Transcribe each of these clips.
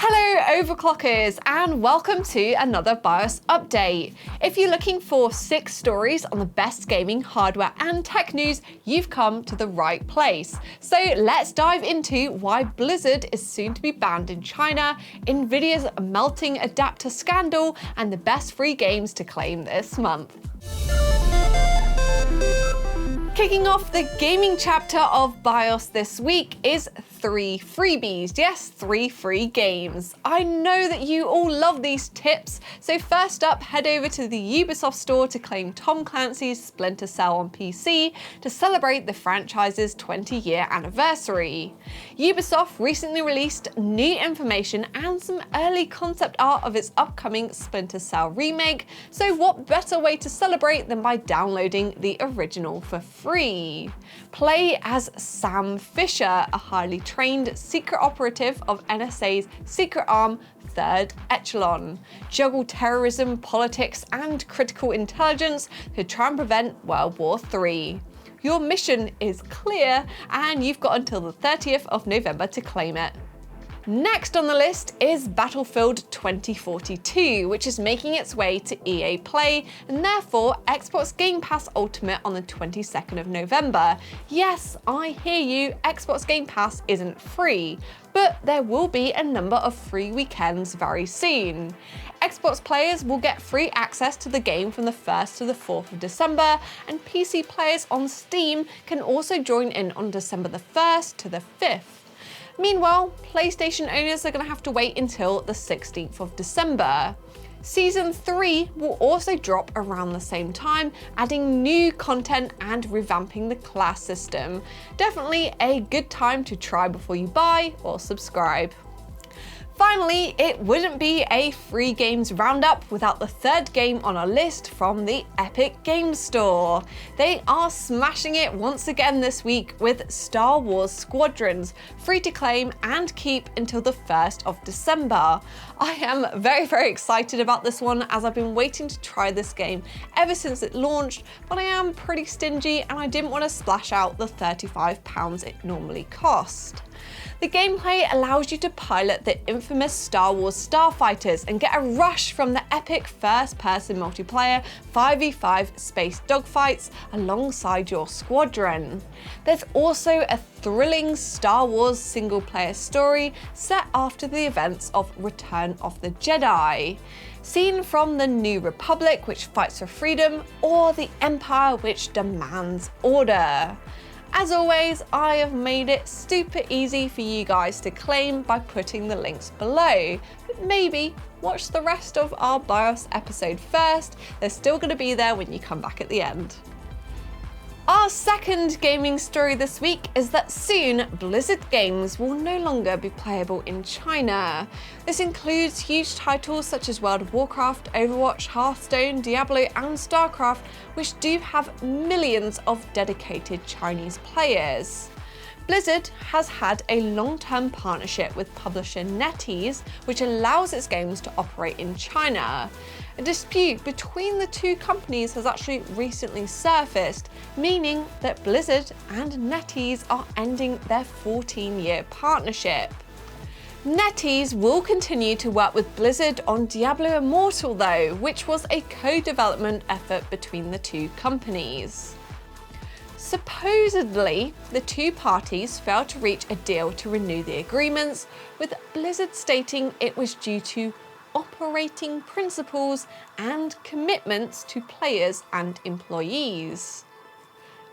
Hello Overclockers and welcome to another BIOS update. If you're looking for 6 stories on the best gaming hardware and tech news, you've come to the right place. So let's dive into why Blizzard is soon to be banned in China, Nvidia's melting adapter scandal, and the best free games to claim this month. Kicking off the gaming chapter of BIOS this week is 3 freebies. Yes, 3 free games. I know that you all love these tips, so first up, head over to the Ubisoft store to claim Tom Clancy's Splinter Cell on PC to celebrate the franchise's 20-year anniversary. Ubisoft recently released new information and some early concept art of its upcoming Splinter Cell remake, so what better way to celebrate than by downloading the original for free? Play as Sam Fisher, a highly trained secret operative of NSA's secret arm, Third Echelon. Juggle terrorism, politics, and critical intelligence to try and prevent World War III. Your mission is clear, and you've got until the 30th of November to claim it. Next on the list is Battlefield 2042, which is making its way to EA Play and therefore Xbox Game Pass Ultimate on the 22nd of November. Yes, I hear you, Xbox Game Pass isn't free, but there will be a number of free weekends very soon. Xbox players will get free access to the game from the 1st to the 4th of December, and PC players on Steam can also join in on December the 1st to the 5th. Meanwhile, PlayStation owners are going to have to wait until the 16th of December. Season 3 will also drop around the same time, adding new content and revamping the class system. Definitely a good time to try before you buy or subscribe. Finally, it wouldn't be a free games roundup without the 3rd game on our list from the Epic Games Store. They are smashing it once again this week with Star Wars Squadrons, free to claim and keep until the 1st of December. I am very excited about this one as I've been waiting to try this game ever since it launched, but I am pretty stingy and I didn't want to splash out the £35 it normally cost. The gameplay allows you to pilot the infamous Star Wars starfighters and get a rush from the epic first-person multiplayer 5v5 space dogfights alongside your squadron. There's also a thrilling Star Wars single-player story set after the events of Return of the Jedi, seen from the New Republic, which fights for freedom, or the Empire, which demands order. As always, I have made it super easy for you guys to claim by putting the links below, but maybe watch the rest of our BIOS episode first. They're still going to be there when you come back at the end. Our second gaming story this week is that soon Blizzard games will no longer be playable in China. This includes huge titles such as World of Warcraft, Overwatch, Hearthstone, Diablo and StarCraft, which do have millions of dedicated Chinese players. Blizzard has had a long-term partnership with publisher NetEase, which allows its games to operate in China. A dispute between the two companies has actually recently surfaced, meaning that Blizzard and NetEase are ending their 14-year partnership. NetEase will continue to work with Blizzard on Diablo Immortal though, which was a co-development effort between the two companies. Supposedly, the two parties failed to reach a deal to renew the agreements, with Blizzard stating it was due to operating principles and commitments to players and employees.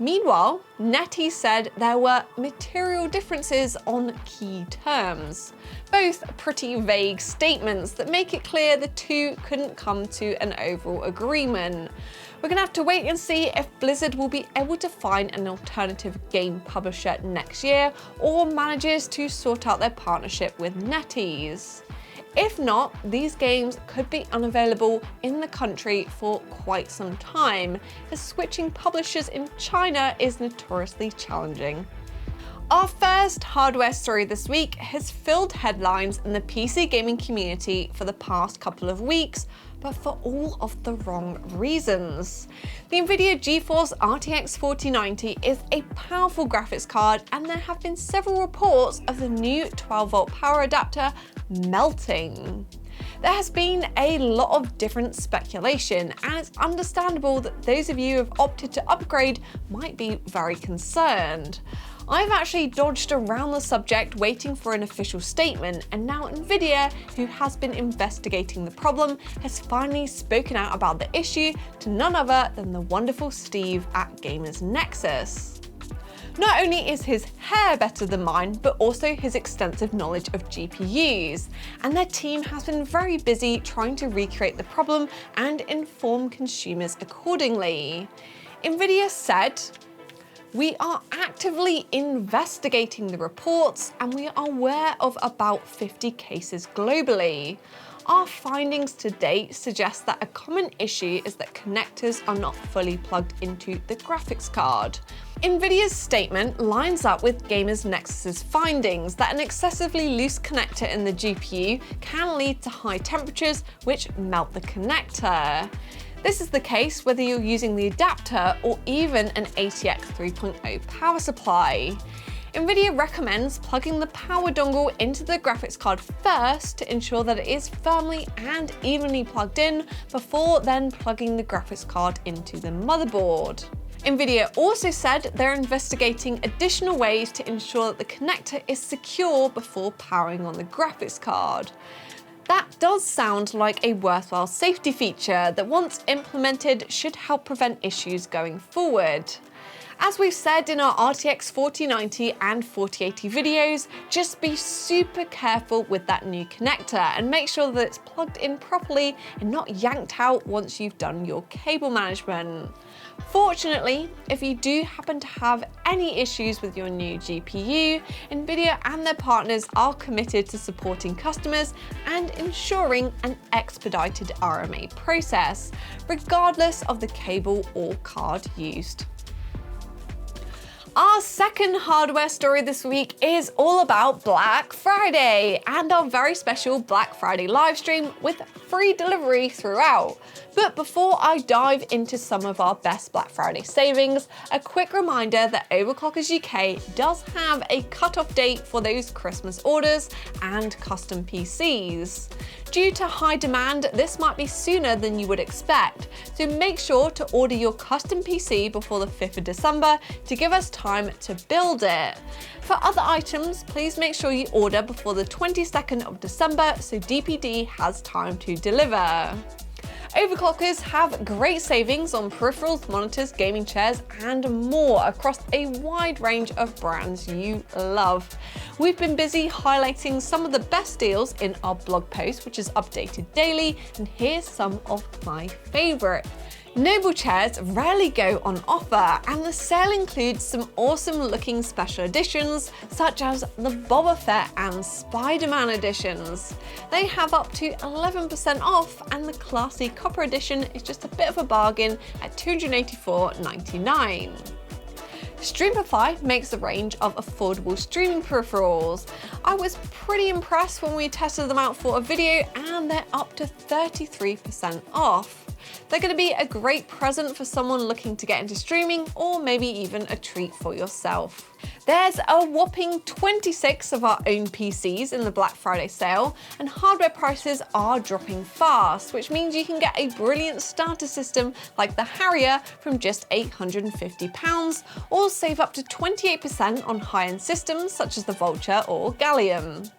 Meanwhile, NetEase said there were material differences on key terms, both pretty vague statements that make it clear the two couldn't come to an overall agreement. We're gonna have to wait and see if Blizzard will be able to find an alternative game publisher next year or manages to sort out their partnership with NetEase. If not, these games could be unavailable in the country for quite some time, as switching publishers in China is notoriously challenging. Our first hardware story this week has filled headlines in the PC gaming community for the past couple of weeks, but for all of the wrong reasons. The Nvidia GeForce RTX 4090 is a powerful graphics card, and there have been several reports of the new 12-volt power adapter melting. There has been a lot of different speculation, and it's understandable that those of you who have opted to upgrade might be very concerned. I've actually dodged around the subject waiting for an official statement, and now Nvidia, who has been investigating the problem, has finally spoken out about the issue to none other than the wonderful Steve at Gamers Nexus. Not only is his hair better than mine, but also his extensive knowledge of GPUs, and their team has been very busy trying to recreate the problem and inform consumers accordingly. Nvidia said, "We are actively investigating the reports, and we are aware of about 50 cases globally. Our findings to date suggest that a common issue is that connectors are not fully plugged into the graphics card." Nvidia's statement lines up with Gamers Nexus's findings that an excessively loose connector in the GPU can lead to high temperatures which melt the connector. This is the case whether you're using the adapter or even an ATX 3.0 power supply. Nvidia recommends plugging the power dongle into the graphics card first to ensure that it is firmly and evenly plugged in before then plugging the graphics card into the motherboard. Nvidia also said they're investigating additional ways to ensure that the connector is secure before powering on the graphics card. That does sound like a worthwhile safety feature that, once implemented, should help prevent issues going forward. As we've said in our RTX 4090 and 4080 videos, just be super careful with that new connector and make sure that it's plugged in properly and not yanked out once you've done your cable management. Fortunately, if you do happen to have any issues with your new GPU, Nvidia and their partners are committed to supporting customers and ensuring an expedited RMA process, regardless of the cable or card used. Our second hardware story this week is all about Black Friday and our very special Black Friday live stream with free delivery throughout. But before I dive into some of our best Black Friday savings, a quick reminder that Overclockers UK does have a cutoff date for those Christmas orders and custom PCs. Due to high demand, this might be sooner than you would expect, so make sure to order your custom PC before the 5th of December to give us time to build it. For other items, please make sure you order before the 22nd of December so DPD has time to deliver. Overclockers have great savings on peripherals, monitors, gaming chairs, and more across a wide range of brands you love. We've been busy highlighting some of the best deals in our blog post, which is updated daily, and here's some of my favourite. Noble chairs rarely go on offer, and the sale includes some awesome looking special editions such as the Boba Fett and Spider-Man editions. They have up to 11% off, and the classy copper edition is just a bit of a bargain at $284.99. Streamify makes a range of affordable streaming peripherals. I was pretty impressed when we tested them out for a video, and they're up to 33% off. They're going to be a great present for someone looking to get into streaming, or maybe even a treat for yourself. There's a whopping 26 of our own PCs in the Black Friday sale, and hardware prices are dropping fast, which means you can get a brilliant starter system like the Harrier from just £850, or save up to 28% on high-end systems such as the Vulture or Gallium.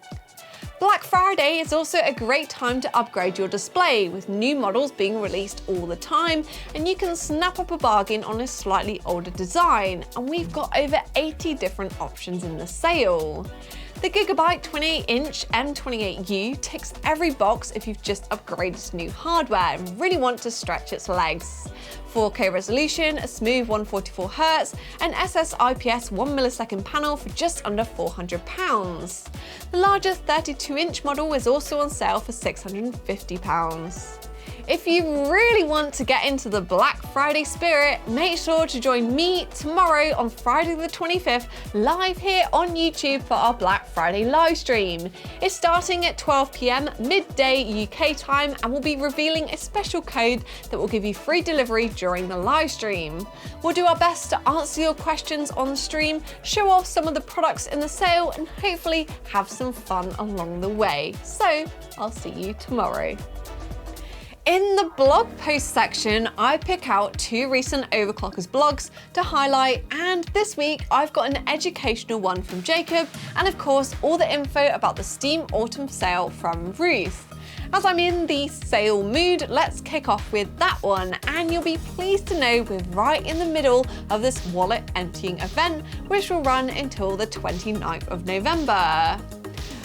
Black Friday is also a great time to upgrade your display, with new models being released all the time, and you can snap up a bargain on a slightly older design, and we've got over 80 different options in the sale. The Gigabyte 28-inch M28U ticks every box if you've just upgraded to new hardware and really want to stretch its legs. 4K resolution, a smooth 144Hz, and SS IPS 1 millisecond panel for just under £400. The larger 32-inch model is also on sale for £650. If you really want to get into the Black Friday spirit, make sure to join me tomorrow on Friday the 25th live here on YouTube for our Black Friday live stream. It's starting at 12 p.m. midday UK time, and we'll be revealing a special code that will give you free delivery during the live stream. We'll do our best to answer your questions on the stream, show off some of the products in the sale, and hopefully have some fun along the way. So I'll see you tomorrow. In the blog post section, I pick out 2 recent Overclockers blogs to highlight, and this week I've got an educational one from Jacob, and of course all the info about the Steam Autumn sale from Ruth. As I'm in the sale mood, let's kick off with that one, and you'll be pleased to know we're right in the middle of this wallet emptying event, which will run until the 29th of November.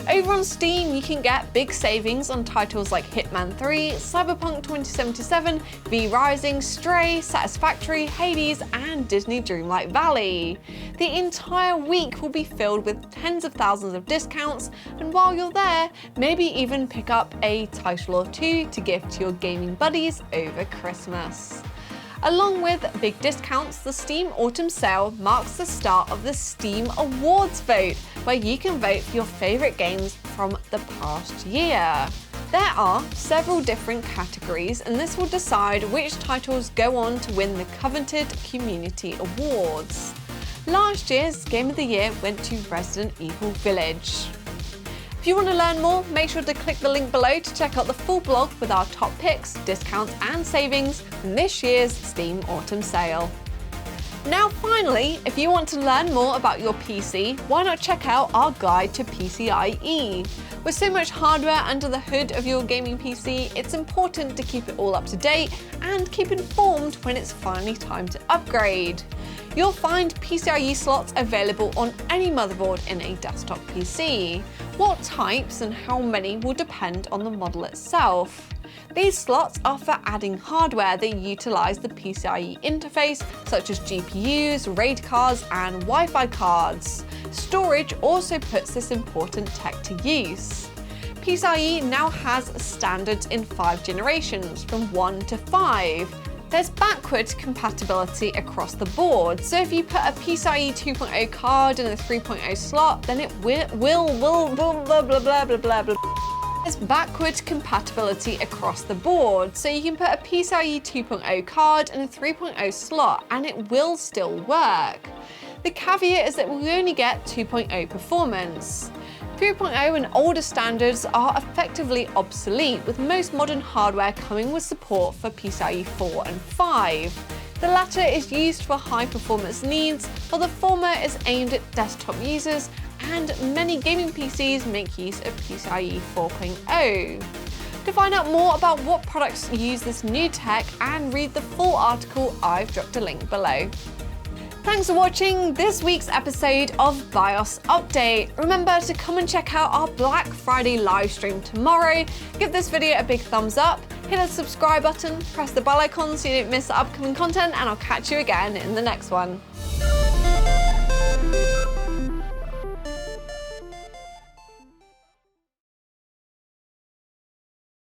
Over on Steam, you can get big savings on titles like Hitman 3, Cyberpunk 2077, V Rising, Stray, Satisfactory, Hades, and Disney Dreamlight Valley. The entire week will be filled with tens of thousands of discounts, and while you're there, maybe even pick up a title or 2 to gift to your gaming buddies over Christmas. Along with big discounts, the Steam Autumn Sale marks the start of the Steam Awards vote, where you can vote for your favourite games from the past year. There are several different categories, and this will decide which titles go on to win the coveted Community Awards. Last year's Game of the Year went to Resident Evil Village. If you want to learn more, make sure to click the link below to check out the full blog with our top picks, discounts and savings from this year's Steam Autumn Sale. Now finally, if you want to learn more about your PC, why not check out our guide to PCIe? With so much hardware under the hood of your gaming PC, it's important to keep it all up to date and keep informed when it's finally time to upgrade. You'll find PCIe slots available on any motherboard in a desktop PC. What types and how many will depend on the model itself. These slots are for adding hardware that utilise the PCIe interface, such as GPUs, RAID cards and Wi-Fi cards. Storage also puts this important tech to use. PCIe now has standards in 5 generations, from 1 to 5. There's backward compatibility across the board, so if you put a PCIe 2.0 card in a 3.0 slot, then it will blah blah blah blah blah blah. There's backward compatibility across the board, so you can put a PCIe 2.0 card in a 3.0 slot and it will still work. The caveat is that we only get 2.0 performance. 3.0 and older standards are effectively obsolete, with most modern hardware coming with support for PCIe 4 and 5. The latter is used for high performance needs, while the former is aimed at desktop users, and many gaming PCs make use of PCIe 4.0. To find out more about what products use this new tech and read the full article, I've dropped a link below. Thanks for watching this week's episode of BIOS Update. Remember to come and check out our Black Friday live stream tomorrow. Give this video a big thumbs up, hit the subscribe button, press the bell icon so you don't miss the upcoming content, and I'll catch you again in the next one.